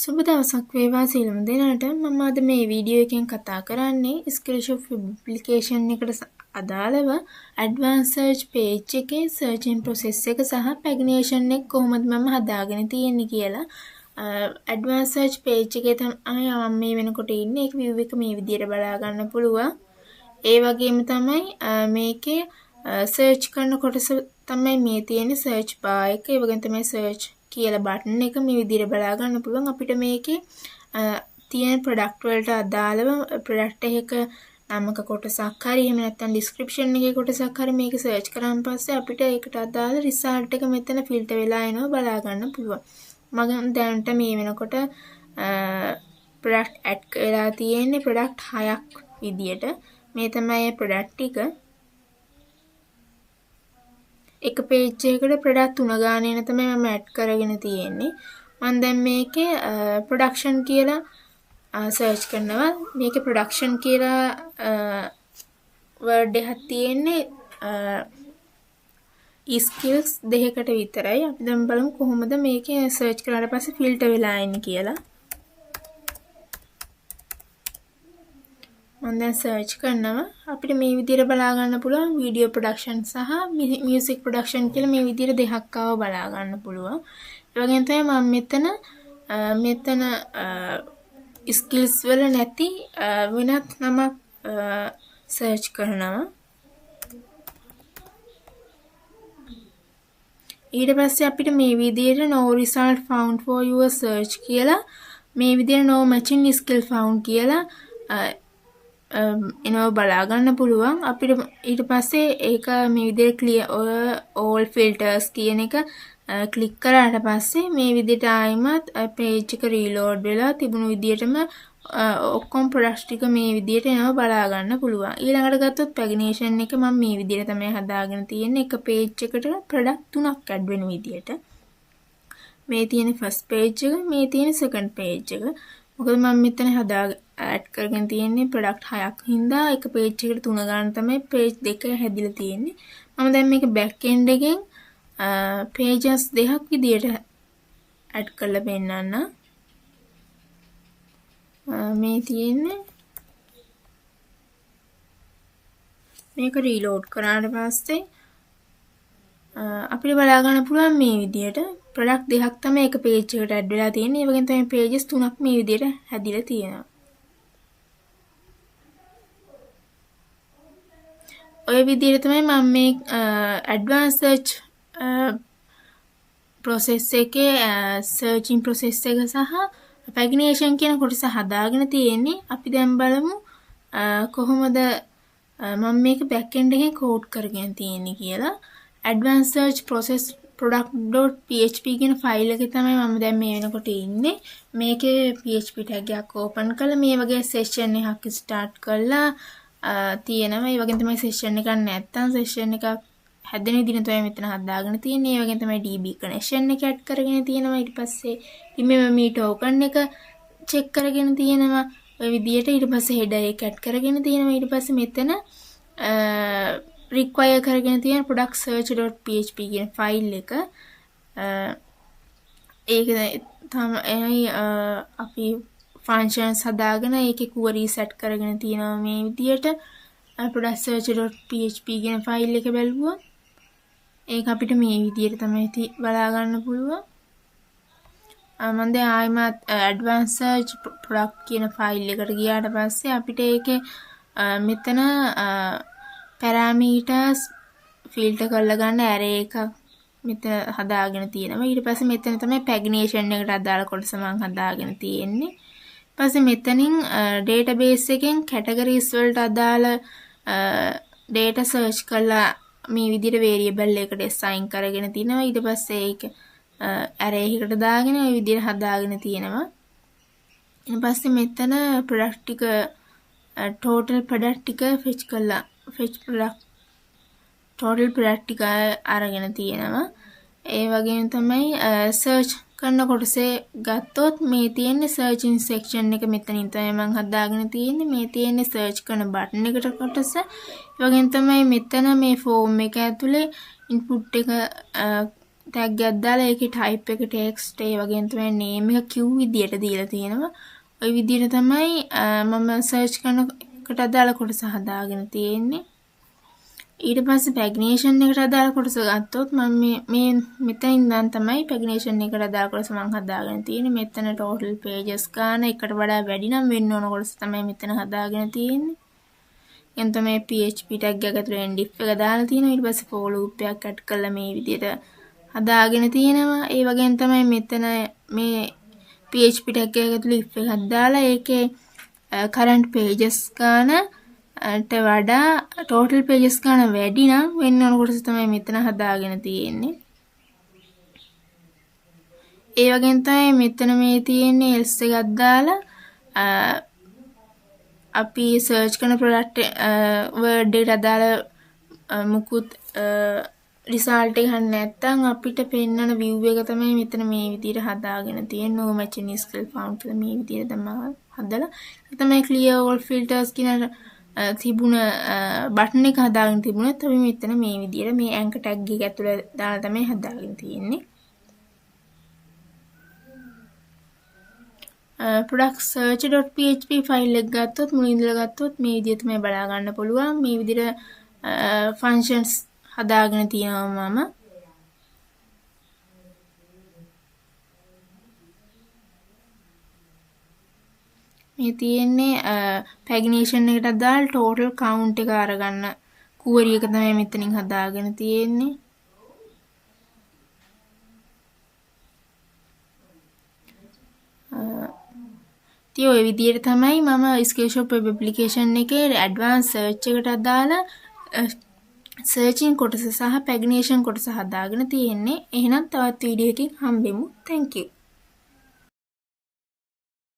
සුබ දවසක් වේවා සියලුම දෙනාට. මම අද මේ වීඩියෝ එකෙන් කතා කරන්නේ ස්ක්‍රීන්ෂොට් ඇප්ලිකේෂන් එකට අදාළව ඇඩ්වාන්ස් සර්ච් පේජ් එකේ සර්චින් ප්‍රොසෙස් එක සහ පැගිනේෂන් එක කොහොමද මම හදාගෙන තියෙන්නේ කියලා. ඇඩ්වාන්ස් සර්ච් පේජ් එකේ තමයි මම මේ වෙනකොට ඉන්නේ. ඒක view එක මේ විදිහට බලා ගන්න පුළුවන්. ඒ වගේම තමයි මේකේ සර්ච් කරන කොටස තමයි මේ තියෙන්නේ සර්ච් බාර් එක. ඒ වගේම තමයි සර්ච් කියලා බටන් එක මේ විදිහට බලා ගන්න පුළුවන්. අපිට මේකේ තියෙන ප්‍රොඩක්ට් වලට අදාළව ප්‍රොඩක්ට් එකක නමක කොටසක් හරි එහෙම නැත්නම් ඩිස්ක්‍රිප්ෂන් එකේ කොටසක් හරි මේක සර්ච් කරාන් පස්සේ අපිට ඒකට අදාළ රිසල්ට් එක මෙතන ෆිල්ටර් වෙලා එනවා බලා ගන්න පුළුවන්. මම දැනට මේ වෙනකොට ප්‍රොඩක්ට් ඇඩ් කරලා තියෙන්නේ ප්‍රොඩක්ට් 6ක් විදියට. මේ තමයි ප්‍රොඩක්ට් ටික. එක පේජ් එකකට ප්‍රොඩක්ට් 3 ගානේ තමයි මම ඇඩ් කරගෙන තියෙන්නේ. මම දැන් මේකේ ප්‍රොඩක්ෂන් කියලා සර්ච් කරනවා. මේකේ ප්‍රොඩක්ෂන් කියලා වර්ඩ් එකක් තියෙන්නේ ස්කිල්ස් දෙකකට විතරයි. අපි දැන් බලමු කොහොමද මේකේ සර්ච් කරාට පස්සේ ෆිල්ටර් වෙලා එන්නේ කියලා. මම දැන් සර්ච් කරනවා. අපිට මේ විදිහට බලා ගන්න පුළුවන් වීඩියෝ ප්‍රොඩක්ෂන් සහ මියුසික් ප්‍රොඩක්ෂන් කියලා මේ විදිහට දෙකක් ආව බලා ගන්න පුළුවන්. ඒ වගේම තමයි මම මෙතන ස්කිල්ස් වල නැති වෙනත් නමක් සර්ච් කරනවා. ඊට පස්සේ අපිට මේ විදිහට no result found for your search කියලා මේ විදිහට no matching skill found කියලා එනවා බලා ගන්න පුළුවන්. අපිට ඊට පස්සේ ඒක මේ විදිහට clear all filters කියන එක ක්ලික් කරාට පස්සේ මේ විදිහට ආයිමත් page එක reload වෙලා තිබුණු විදිහටම ඔක්කොම products ටික මේ විදිහට එනවා බලා ගන්න පුළුවන්. ඊළඟට ගත්තොත් pagination එක මම මේ විදිහට තමයි හදාගෙන තියෙන්නේ. එක page එකට product 3ක් add වෙන විදිහට. මේ තියෙන first page එක, මේ තියෙන second page එක. මොකද මම මෙතන ඇඩ් කරගෙන තියෙන්නේ ප්‍රොඩක්ට් 6ක් හින්දා එක පේජ් එකකට 3 ගන්න තමයි පේජ් දෙක හැදිලා තියෙන්නේ. මම දැන් මේක බෑක් එන්ඩ් එකෙන් pages දෙකක් විදියට ඇඩ් කරලා පෙන්නන්න. මේ තියෙන්නේ මේක රීලෝඩ් කරාට පස්සේ අපිට බලා ගන්න පුළුවන් මේ විදියට ප්‍රොඩක්ට් දෙකක් තමයි එක පේජ් එකට ඇඩ් වෙලා තියෙන්නේ. ඒ වගේම තමයි pages 3ක් මේ විදියට හැදිලා තියෙනවා. ඔය විදිහට තමයි මම මේ ඇඩ්වාන්ස් සර්ච් process එකේ searching process එක සහ pagination කියන කොටස හදාගෙන තියෙන්නේ. අපි දැන් බලමු කොහොමද මම මේක back end එකේ code කරගෙන තියෙන්නේ කියලා. advanced search process product.php කියන ෆයිල් එකේ තමයි මම දැන් මේ වෙනකොට ඉන්නේ. මේකේ php tag එකක් open කරලා මේ වගේ session එකක් start කරලා තියෙනවා. ඒ වගේම තමයි session එකක් නැත්තම් session එකක් හැදෙන විදිහ තමයි මෙතන හදාගෙන තියෙන්නේ. ඒ වගේම තමයි DB connection එක add කරගෙන තියෙනවා. ඊට පස්සේ remember me token එක check කරගෙන තියෙනවා. ඔය විදිහට ඊට පස්සේ header එක add කරගෙන තියෙනවා. ඊට පස්සේ මෙතන require කරගෙන තියෙන product search.php කියන ෆයිල් එක ඒක තමයි අපි functions හදාගෙන ඒකේ query set කරගෙන තියෙනවා මේ විදියට product search.php කියන ෆයිල් එක බලුවා. ඒක අපිට මේ විදියට තමයි බලා ගන්න පුළුවන්. මම දැන් ආයිමත් advanced search product කියන ෆයිල් එකට ගියාට පස්සේ අපිට ඒකේ මෙතන parameters filter කරලා ගන්න array එකක් මෙතන හදාගෙන තියෙනවා. ඊට පස්සේ මෙතන තමයි pagination එකට අදාළ කොටස මම හදාගෙන තියෙන්නේ. ඊපස්සේ මෙතනින් database එකෙන් categories වලට අදාළ data search කරලා මේ විදිහට variable එකට assign කරගෙන තිනවා. ඊට පස්සේ ඒක array එකකට දාගෙන ওই විදිහට හදාගෙන තියෙනවා. ඊට පස්සේ මෙතන product ටික total product ටික fetch කරලා total product ටික අරගෙන තියෙනවා. ඒ වගේම තමයි search කරන කොටසේ ගත්තොත් මේ තියෙන්නේ searching section එක මෙතනින් තමයි මම හදාගෙන තියෙන්නේ. මේ තියෙන්නේ search කරන button එකට කොටස. ඒ වගේම තමයි මෙතන මේ form එක ඇතුලේ input එක ටැග් එකක් දාලා ඒකේ ටයිප් එක ටෙක්ස්ට් ඒ වගේම තමයි නේම් එක Q විදියට දීලා තියෙනවා. ওই විදියට තමයි මම සර්ච් කරන එකට අදාළ කොටස හදාගෙන තියෙන්නේ. ඊට පස්සේ පැග්නේෂන් එකට අදාළ කොටස ගත්තොත් මම මේ මෙතන ඉඳන් තමයි පැග්නේෂන් එකට අදාළ කොටස මම හදාගෙන තියෙන්නේ. මෙතන ටෝටල් පේජස් ගන්න එකට වඩා වැඩි නම් වෙන්න ඕන කොටස තමයි මෙතන හදාගෙන තියෙන්නේ. එන් තමයි PHP ටැග් එක ඇතුලේ end if එක දාලා තියෙනවා. ඊට පස්සේ for loop එකක් ඇඩ් කරලා මේ විදියට හදාගෙන තියෙනවා. ඒ වගේම තමයි මෙතන මේ PHP ටැග් එක ඇතුලේ if එකක් දාලා ඒකේ current pages ගන්නට වඩා total pages ගන්න වැඩි නම් වෙන්න ඕන කොටස තමයි මෙතන හදාගෙන තියෙන්නේ. ඒ වගේම තමයි මෙතන මේ තියෙන්නේ else එකක් දාලා අපි සර්ච් කරන ප්‍රොඩක්ට් වර්ඩ් එකට අදාළ මුකුත් රිසල්ට් එක ගන්න නැත්නම් අපිට පෙන්වන view එක තමයි මෙතන මේ විදිහට හදාගෙන තියෙන්නේ. no matching skill found කියලා මේ විදිහට තමයි හදලා. ඒක තමයි clear all filters කියන තිබුණ බටන් එක හදාගෙන තිබුණත් අපි මෙතන මේ විදිහට මේ anchor tag එක ඇතුළේ දාලා තමයි හදාගෙන තියෙන්නේ. product search.php ෆයිල් එක ගත්තොත් මුලින් ඉඳලා ගත්තොත් මේ විදිහට තමයි බලා ගන්න පුළුවන්. මේ විදිහට functions හදාගෙන තියෙනවා මම. මේ තියෙන්නේ pagination එකට අදාළ total count එක අරගන්න query එක තමයි මෙතනින් හදාගෙන තියෙන්නේ. ඉතින් ඔය විදිහට තමයි මම Skillshop web application එකේ advanced search එකට අදාළ searching කොටස සහ pagination කොටස හදාගෙන තියෙන්නේ. එහෙනම් තවත් වීඩියෝ එකකින් හම්බෙමු. Thank you.